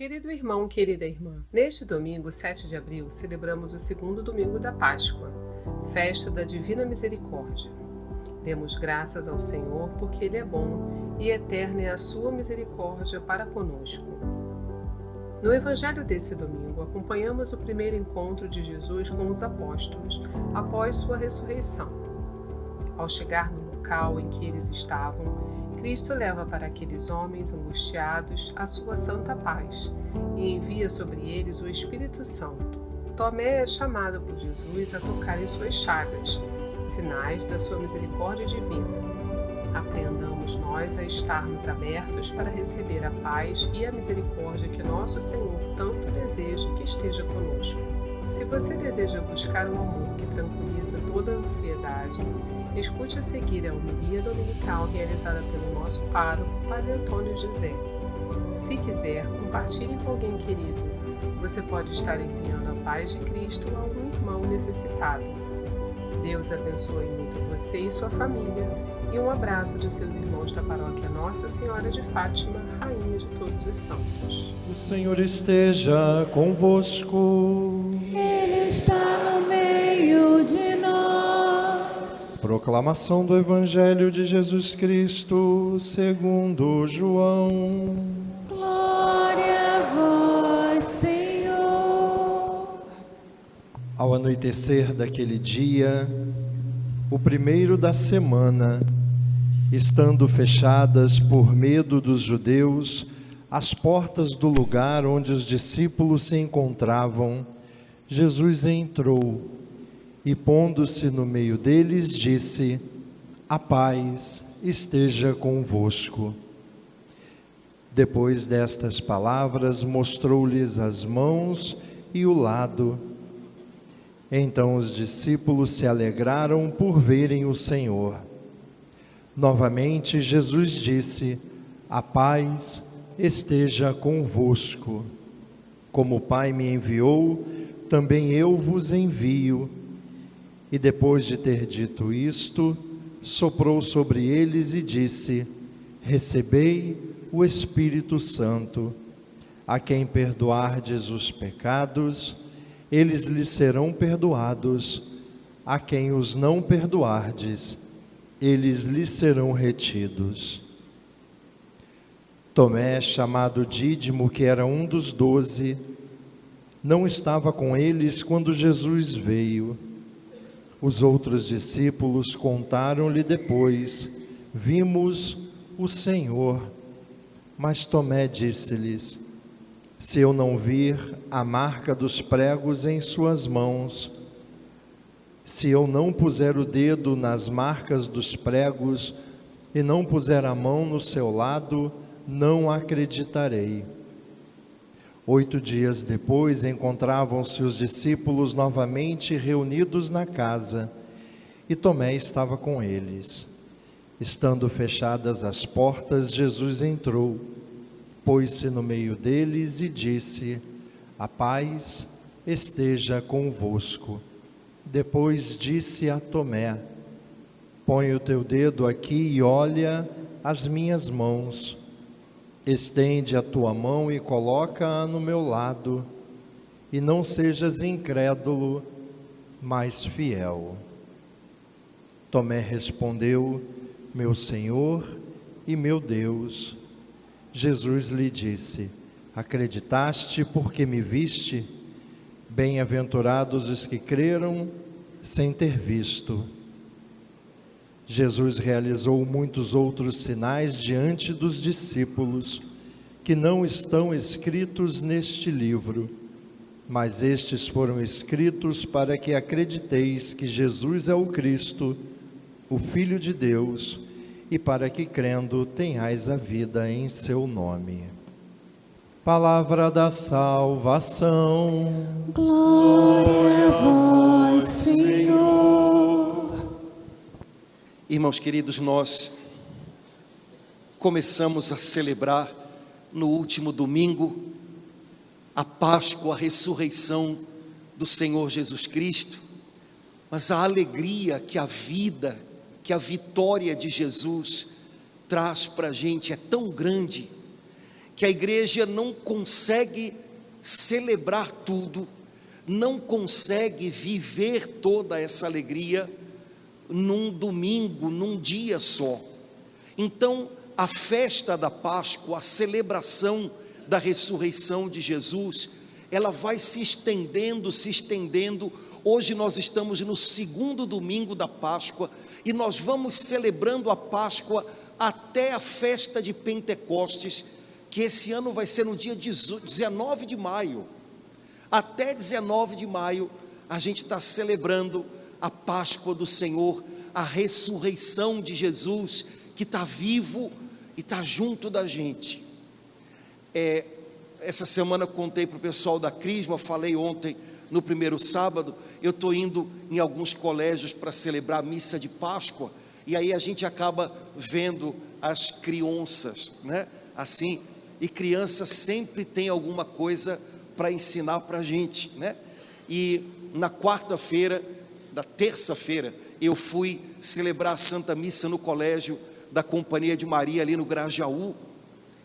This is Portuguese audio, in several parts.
Querido irmão, querida irmã, neste domingo, 7 de abril, celebramos o segundo domingo da Páscoa, festa da Divina Misericórdia. Demos graças ao Senhor porque Ele é bom e eterna é a sua misericórdia para conosco. No Evangelho desse domingo, acompanhamos o primeiro encontro de Jesus com os apóstolos, após sua ressurreição. Ao chegar no local em que eles estavam, Cristo leva para aqueles homens angustiados a sua santa paz e envia sobre eles o Espírito Santo. Tomé é chamado por Jesus a tocar em suas chagas, sinais da sua misericórdia divina. Aprendamos nós a estarmos abertos para receber a paz e a misericórdia que nosso Senhor tanto deseja que esteja conosco. Se você deseja buscar o amor que tranquiliza toda a ansiedade, escute a seguir a homilia dominical realizada pelo nosso pároco, Padre Antônio José. Se quiser, compartilhe com alguém querido. Você pode estar enviando a paz de Cristo a algum irmão necessitado. Deus abençoe muito você e sua família, e um abraço dos seus irmãos da paróquia Nossa Senhora de Fátima, Rainha de todos os santos. O Senhor esteja convosco. Ele está no meio de nós. Proclamação do Evangelho de Jesus Cristo segundo João. Glória a vós, Senhor. Ao anoitecer daquele dia, o primeiro da semana, estando fechadas por medo dos judeus as portas do lugar onde os discípulos se encontravam, Jesus entrou e, pondo-se no meio deles, disse: "A paz esteja convosco." Depois destas palavras, mostrou-lhes as mãos e o lado. Então os discípulos se alegraram por verem o Senhor. Novamente Jesus disse: "A paz esteja convosco. Como o Pai me enviou, também eu vos envio." E depois de ter dito isto, soprou sobre eles e disse: "Recebei o Espírito Santo. A quem perdoardes os pecados, eles lhes serão perdoados. A quem os não perdoardes, eles lhes serão retidos." Tomé, chamado Dídimo, que era um dos 12, não estava com eles quando Jesus veio. Os outros discípulos contaram-lhe depois: "Vimos o Senhor." Mas Tomé disse-lhes: "Se eu não vir a marca dos pregos em suas mãos, se eu não puser o dedo nas marcas dos pregos e não puser a mão no seu lado, não acreditarei." 8 dias depois, encontravam-se os discípulos novamente reunidos na casa, e Tomé estava com eles. Estando fechadas as portas, Jesus entrou, pôs-se no meio deles e disse: "A paz esteja convosco." Depois disse a Tomé: "Põe o teu dedo aqui e olha as minhas mãos. Estende a tua mão e coloca-a no meu lado, e não sejas incrédulo, mas fiel." Tomé respondeu: "Meu Senhor e meu Deus." Jesus lhe disse: "Acreditaste porque me viste? Bem-aventurados os que creram sem ter visto." Jesus realizou muitos outros sinais diante dos discípulos, que não estão escritos neste livro, mas estes foram escritos para que acrediteis que Jesus é o Cristo, o Filho de Deus, e para que, crendo, tenhais a vida em seu nome. Palavra da salvação. Glória a vós, Senhor. Irmãos queridos, nós começamos a celebrar no último domingo a Páscoa, a ressurreição do Senhor Jesus Cristo, mas a alegria que a vida, que a vitória de Jesus traz para a gente é tão grande que a igreja não consegue celebrar tudo, não consegue viver toda essa alegria num domingo, num dia só. Então, a festa da Páscoa, a celebração da ressurreição de Jesus, ela vai se estendendo. Hoje nós estamos no segundo domingo da Páscoa e nós vamos celebrando a Páscoa até a festa de Pentecostes, que esse ano vai ser no dia 19 de maio. Até 19 de maio a gente está celebrando a Páscoa do Senhor, a ressurreição de Jesus, que está vivo e está junto da gente. Essa semana eu contei para o pessoal da Crisma, falei ontem no primeiro sábado, eu estou indo em alguns colégios para celebrar a missa de Páscoa, e aí a gente acaba vendo as crianças, né? Assim, e criança sempre tem alguma coisa para ensinar para a gente, né? E na terça-feira, eu fui celebrar a Santa Missa no colégio da Companhia de Maria, ali no Grajaú,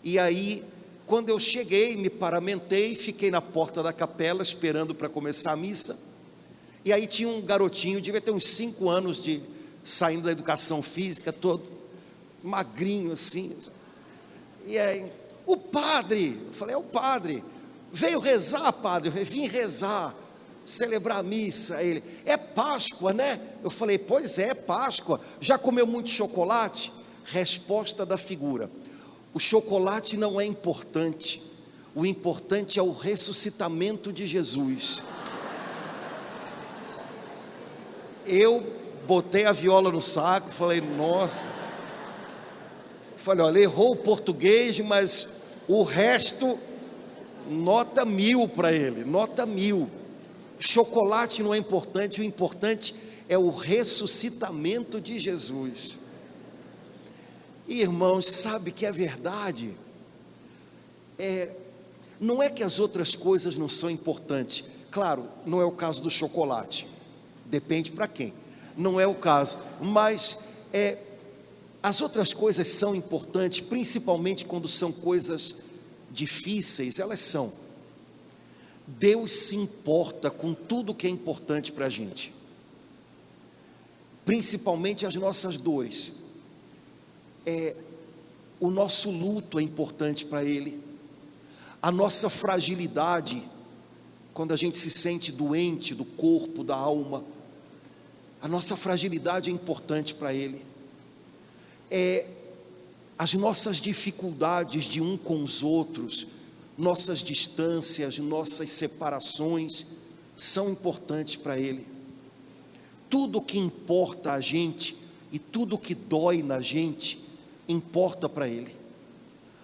e aí, quando eu cheguei, me paramentei, fiquei na porta da capela, esperando para começar a missa, e aí tinha um garotinho, devia ter uns 5 anos saindo da educação física, todo magrinho assim, e aí, o padre, eu falei, é o padre, veio rezar, padre, eu vim rezar, celebrar a missa. Ele, é Páscoa, né? Eu falei, pois é, Páscoa, já comeu muito chocolate? Resposta da figura, o chocolate não é importante, o importante é o ressuscitamento de Jesus. Eu botei a viola no saco, falei, nossa, falei, olha, errou o português, mas o resto, nota 1000 para ele, nota 1000. Chocolate não é importante, o importante é o ressuscitamento de Jesus. E, irmãos, sabe que é verdade, não é que as outras coisas não são importantes, claro, não é o caso do chocolate, depende para quem, não é o caso, mas as outras coisas são importantes, principalmente quando são coisas difíceis, elas são. Deus se importa com tudo que é importante para a gente, principalmente as nossas dores. O nosso luto é importante para Ele, a nossa fragilidade, quando a gente se sente doente do corpo, da alma, a nossa fragilidade é importante para Ele, as nossas dificuldades de um com os outros, nossas distâncias, nossas separações, são importantes para Ele. Tudo que importa a gente e tudo que dói na gente, importa para Ele.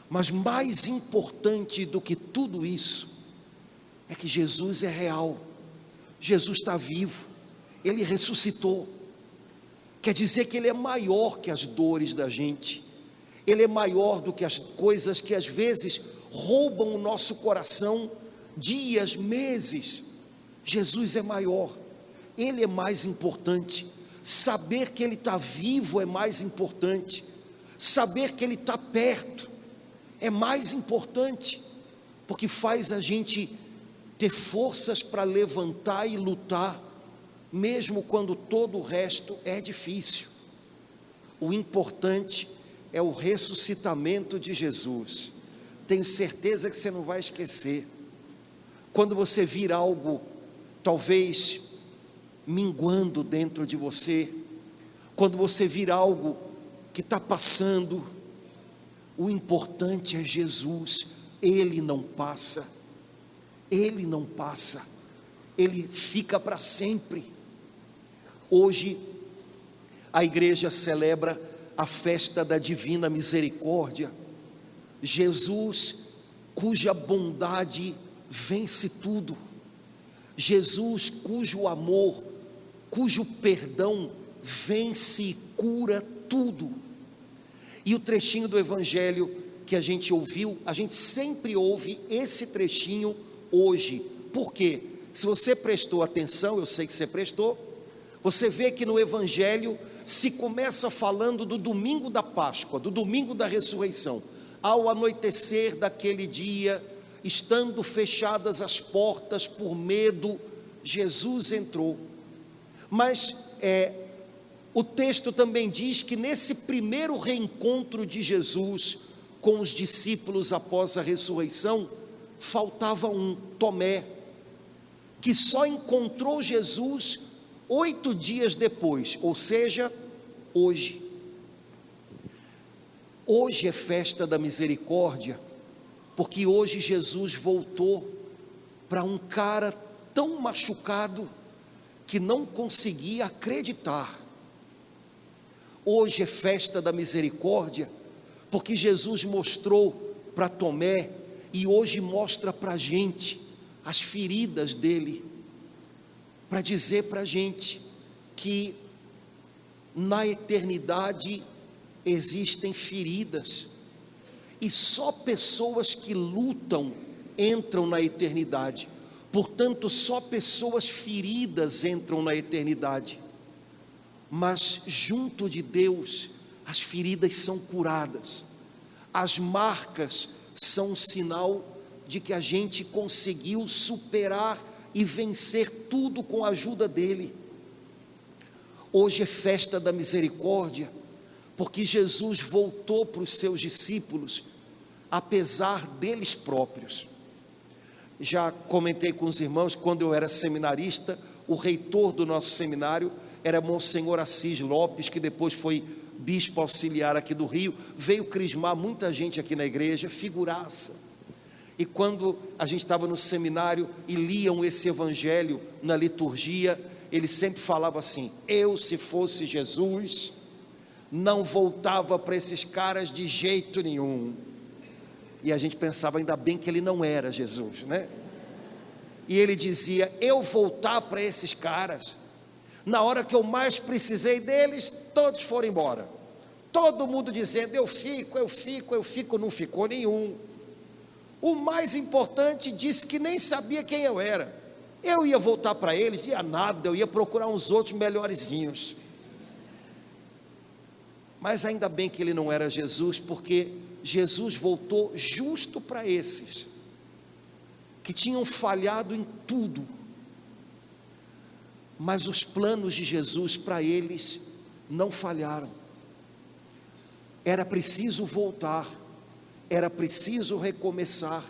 Mas mais importante do que tudo isso, é que Jesus é real, Jesus está vivo, Ele ressuscitou, quer dizer que Ele é maior que as dores da gente, Ele é maior do que as coisas que às vezes roubam o nosso coração, dias, meses. Jesus é maior, Ele é mais importante, saber que Ele está vivo é mais importante, saber que Ele está perto é mais importante, porque faz a gente ter forças para levantar e lutar, mesmo quando todo o resto é difícil. O importante é o ressuscitamento de Jesus. Tenho certeza que você não vai esquecer. Quando você vir algo, talvez minguando dentro de você, quando você vir algo que está passando, o importante é Jesus. Ele não passa, Ele não passa, Ele fica para sempre. Hoje a igreja celebra a festa da Divina Misericórdia, Jesus cuja bondade vence tudo, Jesus cujo amor, cujo perdão vence e cura tudo. E o trechinho do Evangelho que a gente ouviu, a gente sempre ouve esse trechinho hoje. Por quê? Se você prestou atenção, eu sei que você prestou, você vê que no Evangelho se começa falando do domingo da Páscoa, do domingo da ressurreição. ao anoitecer daquele dia, estando fechadas as portas por medo, Jesus entrou. Mas o texto também diz que nesse primeiro reencontro de Jesus com os discípulos após a ressurreição, faltava um, Tomé, que só encontrou Jesus 8 dias depois, ou seja, hoje. Hoje é festa da misericórdia, porque hoje Jesus voltou para um cara tão machucado que não conseguia acreditar. Hoje é festa da misericórdia, porque Jesus mostrou para Tomé e hoje mostra para a gente as feridas dele, para dizer para a gente que na eternidade existem feridas, e só pessoas que lutam entram na eternidade. Portanto, só pessoas feridas entram na eternidade. Mas junto de Deus, as feridas são curadas. As marcas são um sinal de que a gente conseguiu superar e vencer tudo com a ajuda dele. Hoje é festa da misericórdia, porque Jesus voltou para os seus discípulos, apesar deles próprios. Já comentei com os irmãos, quando eu era seminarista, o reitor do nosso seminário era Monsenhor Assis Lopes, que depois foi bispo auxiliar aqui do Rio, veio crismar muita gente aqui na igreja, figuraça. E quando a gente estava no seminário e liam esse evangelho na liturgia, ele sempre falava assim: eu, se fosse Jesus, não voltava para esses caras de jeito nenhum. E a gente pensava, ainda bem que ele não era Jesus, né? E ele dizia: eu voltar para esses caras, na hora que eu mais precisei deles, todos foram embora. Todo mundo dizendo: eu fico, não ficou nenhum. O mais importante disse que nem sabia quem eu era. Eu ia voltar para eles, ia nada, eu ia procurar uns outros melhorzinhos. Mas ainda bem que ele não era Jesus, porque Jesus voltou justo para esses que tinham falhado em tudo. Mas os planos de Jesus para eles não falharam. Era preciso voltar, era preciso recomeçar,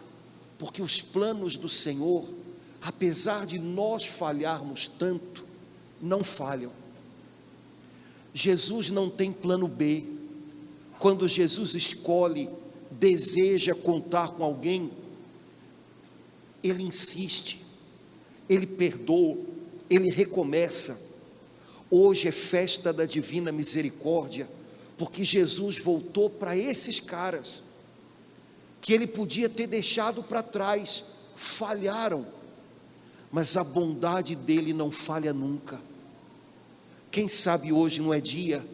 porque os planos do Senhor, apesar de nós falharmos tanto, não falham. Jesus não tem plano B. Quando Jesus escolhe, deseja contar com alguém, ele insiste, ele perdoa, ele recomeça. Hoje é festa da divina misericórdia, porque Jesus voltou para esses caras, que ele podia ter deixado para trás, falharam, mas a bondade dele não falha nunca. Quem sabe hoje não é dia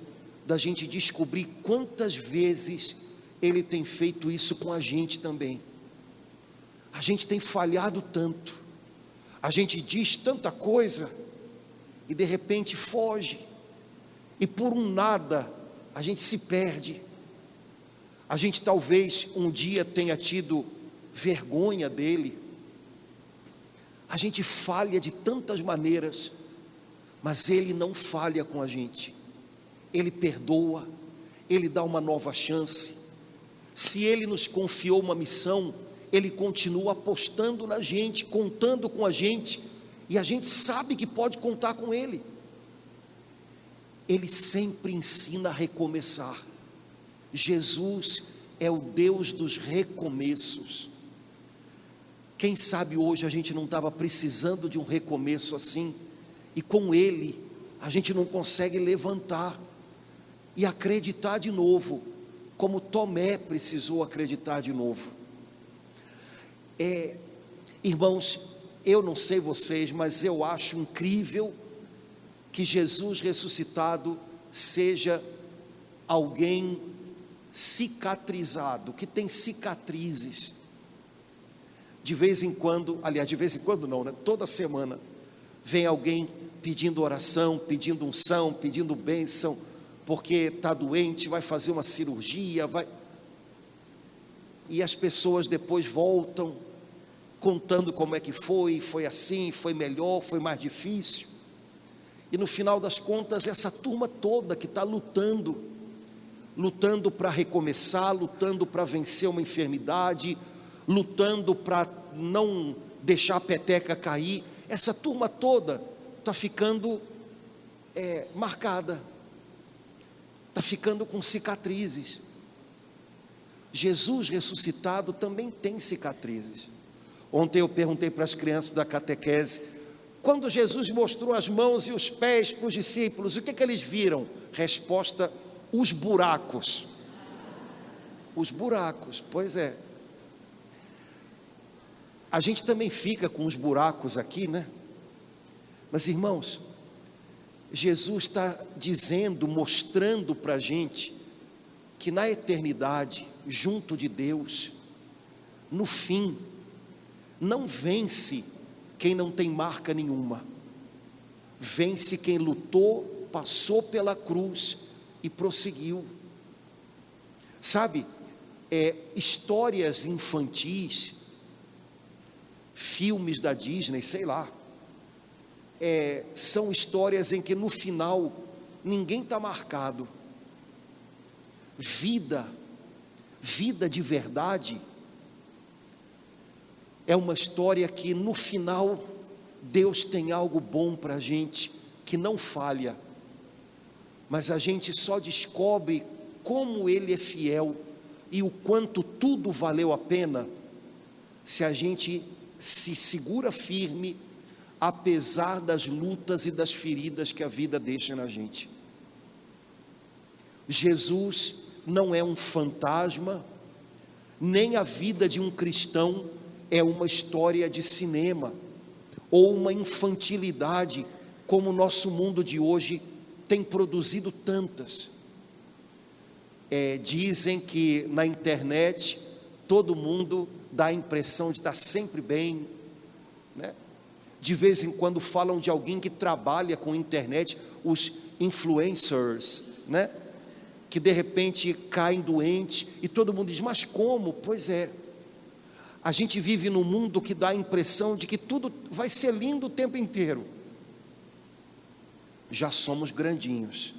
da gente descobrir quantas vezes ele tem feito isso com a gente também. A gente tem falhado tanto, a gente diz tanta coisa e de repente foge, e por um nada a gente se perde. A gente talvez um dia tenha tido vergonha dele. A gente falha de tantas maneiras, mas ele não falha com a gente. Ele perdoa, ele dá uma nova chance. Se ele nos confiou uma missão, ele continua apostando na gente, contando com a gente, e a gente sabe que pode contar com ele. Ele sempre ensina a recomeçar. Jesus é o Deus dos recomeços. Quem sabe hoje a gente não estava precisando de um recomeço assim, e com ele a gente não consegue levantar e acreditar de novo, como Tomé precisou acreditar de novo. Irmãos, eu não sei vocês, mas eu acho incrível que Jesus ressuscitado seja alguém cicatrizado, que tem cicatrizes. De vez em quando, aliás, de vez em quando não, né? Toda semana vem alguém pedindo oração, pedindo unção, pedindo bênção, porque está doente, vai fazer uma cirurgia, e as pessoas depois voltam contando como é que foi assim, foi melhor, foi mais difícil. E no final das contas, essa turma toda que está lutando para recomeçar, lutando para vencer uma enfermidade, lutando para não deixar a peteca cair, essa turma toda está ficando marcada, está ficando com cicatrizes. Jesus ressuscitado também tem cicatrizes. Ontem eu perguntei para as crianças da catequese, quando Jesus mostrou as mãos e os pés para os discípulos, o que eles viram? Resposta: os buracos. Os buracos, pois é. A gente também fica com os buracos aqui, né? Mas irmãos, Jesus está dizendo, mostrando para a gente, que na eternidade, junto de Deus, no fim, não vence quem não tem marca nenhuma, vence quem lutou, passou pela cruz e prosseguiu. Sabe, histórias infantis, filmes da Disney, sei lá, são histórias em que no final ninguém está marcado. Vida de verdade é uma história que no final Deus tem algo bom para a gente, que não falha, mas a gente só descobre como Ele é fiel e o quanto tudo valeu a pena, se a gente se segura firme, apesar das lutas e das feridas que a vida deixa na gente. Jesus não é um fantasma, nem a vida de um cristão é uma história de cinema, ou uma infantilidade, como o nosso mundo de hoje tem produzido tantas. Dizem que na internet todo mundo dá a impressão de estar sempre bem, né? De vez em quando falam de alguém que trabalha com internet, os influencers, né? Que de repente caem doentes e todo mundo diz, mas como? Pois é, a gente vive num mundo que dá a impressão de que tudo vai ser lindo o tempo inteiro. Já somos grandinhos.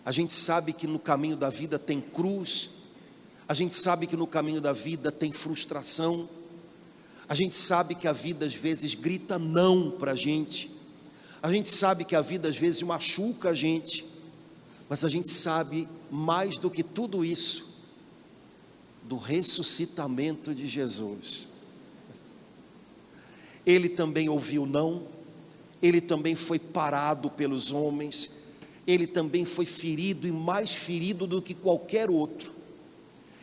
A gente sabe que no caminho da vida tem cruz, a gente sabe que no caminho da vida tem frustração, a gente sabe que a vida às vezes grita não para a gente sabe que a vida às vezes machuca a gente, mas a gente sabe mais do que tudo isso, do ressuscitamento de Jesus. Ele também ouviu não, ele também foi parado pelos homens, ele também foi ferido e mais ferido do que qualquer outro,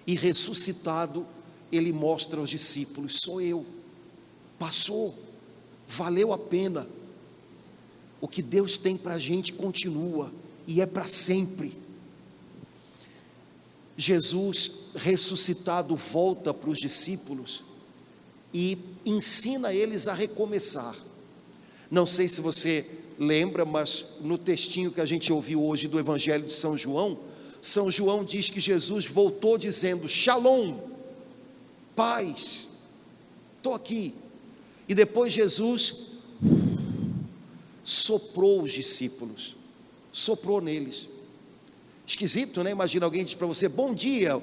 e ressuscitado, ele mostra aos discípulos, sou eu, passou, valeu a pena, o que Deus tem para a gente continua, e é para sempre. Jesus ressuscitado volta para os discípulos, e ensina eles a recomeçar. Não sei se você lembra, mas no textinho que a gente ouviu hoje do Evangelho de São João diz que Jesus voltou dizendo, Shalom, paz, estou aqui. E depois Jesus soprou os discípulos, soprou neles. Esquisito, né? Imagina alguém diz para você, bom dia.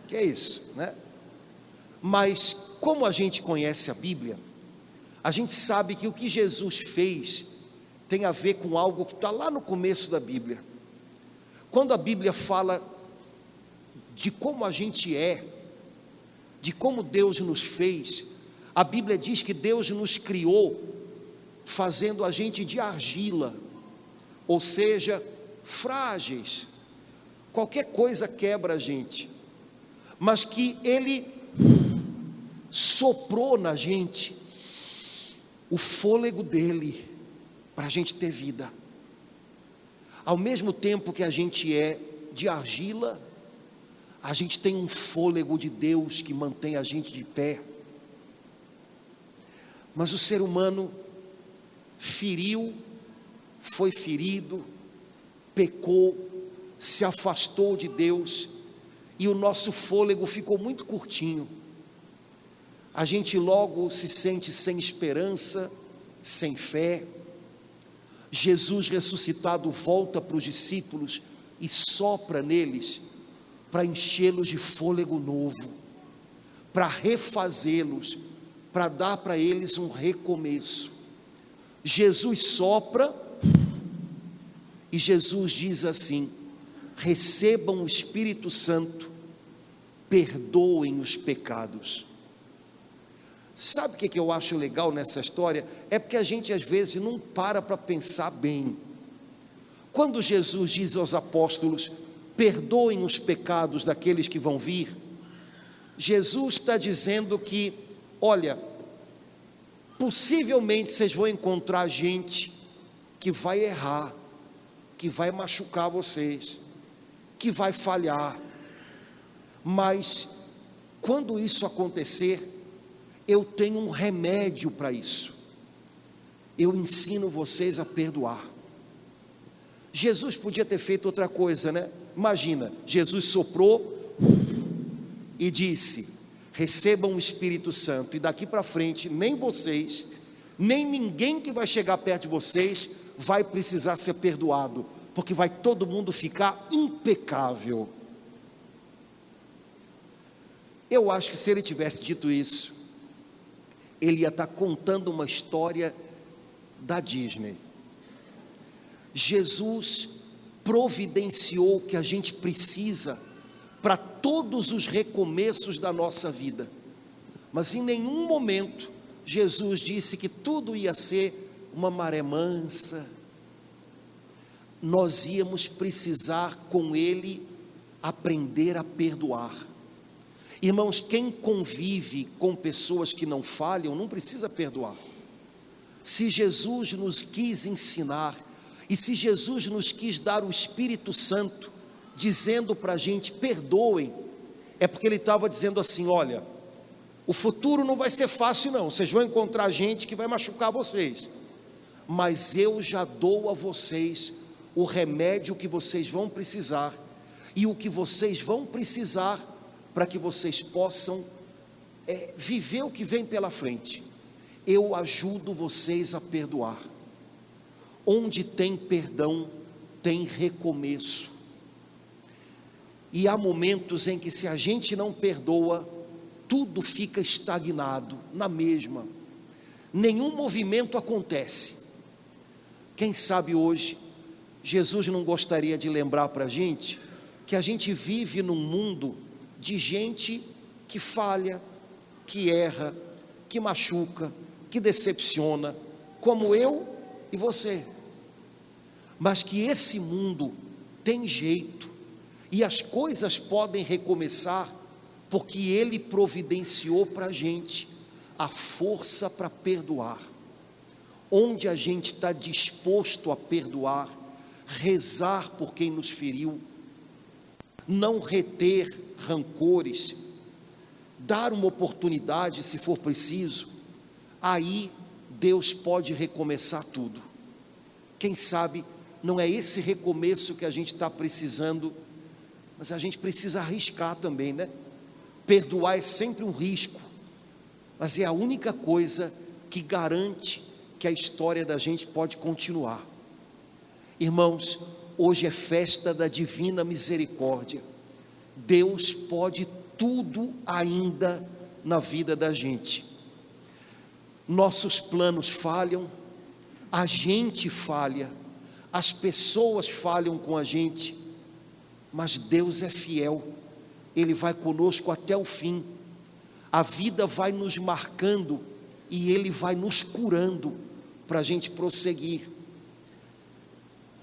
Que é isso, né? Mas como a gente conhece a Bíblia, a gente sabe que o que Jesus fez tem a ver com algo que está lá no começo da Bíblia. Quando a Bíblia fala de como a gente é, de como Deus nos fez, a Bíblia diz que Deus nos criou fazendo a gente de argila, ou seja, frágeis, qualquer coisa quebra a gente, mas que Ele soprou na gente o fôlego dele, para a gente ter vida. Ao mesmo tempo que a gente é de argila, a gente tem um fôlego de Deus que mantém a gente de pé. Mas o ser humano feriu, foi ferido, pecou, se afastou de Deus, e o nosso fôlego ficou muito curtinho. A gente logo se sente sem esperança, sem fé. Jesus ressuscitado volta para os discípulos e sopra neles para enchê-los de fôlego novo, para refazê-los, para dar para eles um recomeço. Jesus sopra e Jesus diz assim: recebam o Espírito Santo, perdoem os pecados. Sabe o que eu acho legal nessa história? É porque a gente às vezes não para pensar bem. Quando Jesus diz aos apóstolos: perdoem os pecados daqueles que vão vir, Jesus está dizendo que, olha, possivelmente vocês vão encontrar gente que vai errar, que vai machucar vocês, que vai falhar, mas quando isso acontecer, eu tenho um remédio para isso. Eu ensino vocês a perdoar. Jesus podia ter feito outra coisa, né? Imagina, Jesus soprou e disse: recebam o Espírito Santo, e daqui para frente, nem vocês, nem ninguém que vai chegar perto de vocês vai precisar ser perdoado, porque vai todo mundo ficar impecável. Eu acho que se ele tivesse dito isso, ele ia estar contando uma história da Disney. Jesus providenciou o que a gente precisa para todos os recomeços da nossa vida, mas em nenhum momento Jesus disse que tudo ia ser uma maré mansa. Nós íamos precisar com ele aprender a perdoar. Irmãos, quem convive com pessoas que não falham, não precisa perdoar. Se Jesus nos quis ensinar, e se Jesus nos quis dar o Espírito Santo, dizendo para a gente: perdoem, é porque ele estava dizendo assim: olha, o futuro não vai ser fácil não, vocês vão encontrar gente que vai machucar vocês, mas eu já dou a vocês o remédio que vocês vão precisar, e o que vocês vão precisar para que vocês possam viver o que vem pela frente. Eu ajudo vocês a perdoar. Onde tem perdão, tem recomeço. E há momentos em que, se a gente não perdoa, tudo fica estagnado, na mesma. Nenhum movimento acontece. Quem sabe hoje, Jesus não gostaria de lembrar para a gente que a gente vive num mundo de gente que falha, que erra, que machuca, que decepciona, como eu e você. Mas que esse mundo tem jeito, e as coisas podem recomeçar, porque ele providenciou para a gente a força para perdoar. Onde a gente está disposto a perdoar, rezar por quem nos feriu, não reter rancores, dar uma oportunidade se for preciso, aí Deus pode recomeçar tudo. Quem sabe não é esse recomeço que a gente está precisando, mas a gente precisa arriscar também, né? Perdoar é sempre um risco, mas é a única coisa que garante que a história da gente pode continuar. Irmãos, hoje é festa da Divina Misericórdia. Deus pode tudo ainda na vida da gente. Nossos planos falham, a gente falha, as pessoas falham com a gente, mas Deus é fiel, Ele vai conosco até o fim. A vida vai nos marcando e Ele vai nos curando para a gente prosseguir.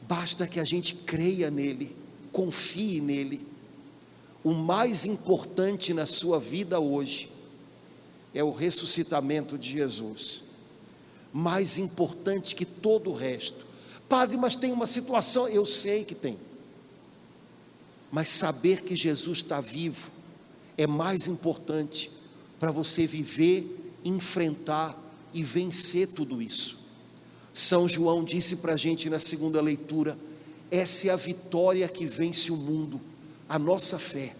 Basta que a gente creia nele, confie nele. O mais importante na sua vida hoje é o ressuscitamento de Jesus, mais importante que todo o resto. Padre, mas tem uma situação, eu sei que tem, mas saber que Jesus está vivo é mais importante para você viver, enfrentar e vencer tudo isso. São João disse para a gente na segunda leitura: essa é a vitória que vence o mundo, a nossa fé.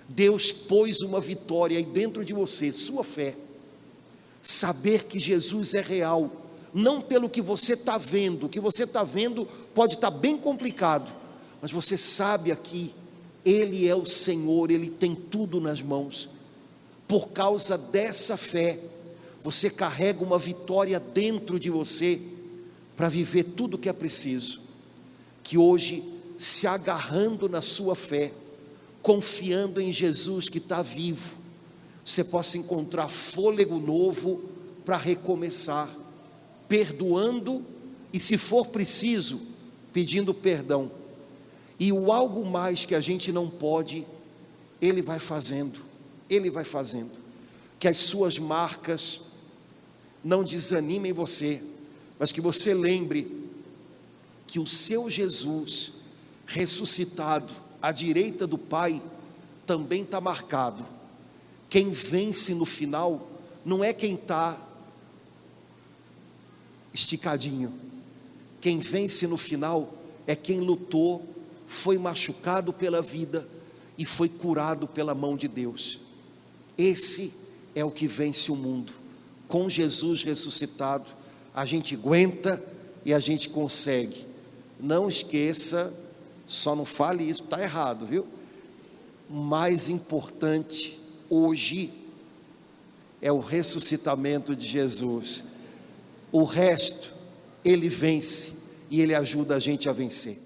Deus pôs uma vitória aí dentro de você, sua fé. Saber que Jesus é real, não pelo que você está vendo. O que você está vendo pode estar bem complicado, mas você sabe aqui, Ele é o Senhor, Ele tem tudo nas mãos. Por causa dessa fé, você carrega uma vitória dentro de você, para viver tudo o que é preciso. Que hoje, se agarrando na sua fé, confiando em Jesus que está vivo, você possa encontrar fôlego novo para recomeçar, perdoando e, se for preciso, pedindo perdão. E o algo mais que a gente não pode, Ele vai fazendo, Ele vai fazendo. Que as suas marcas não desanimem você, mas que você lembre que o seu Jesus ressuscitado à direita do Pai também está marcado. Quem vence no final não é quem está esticadinho. Quem vence no final é quem lutou, foi machucado pela vida e foi curado pela mão de Deus. Esse é o que vence o mundo. Com Jesus ressuscitado, a gente aguenta e a gente consegue. Não esqueça, só não fale isso, está errado, viu? O mais importante hoje é o ressuscitamento de Jesus. O resto, Ele vence e Ele ajuda a gente a vencer.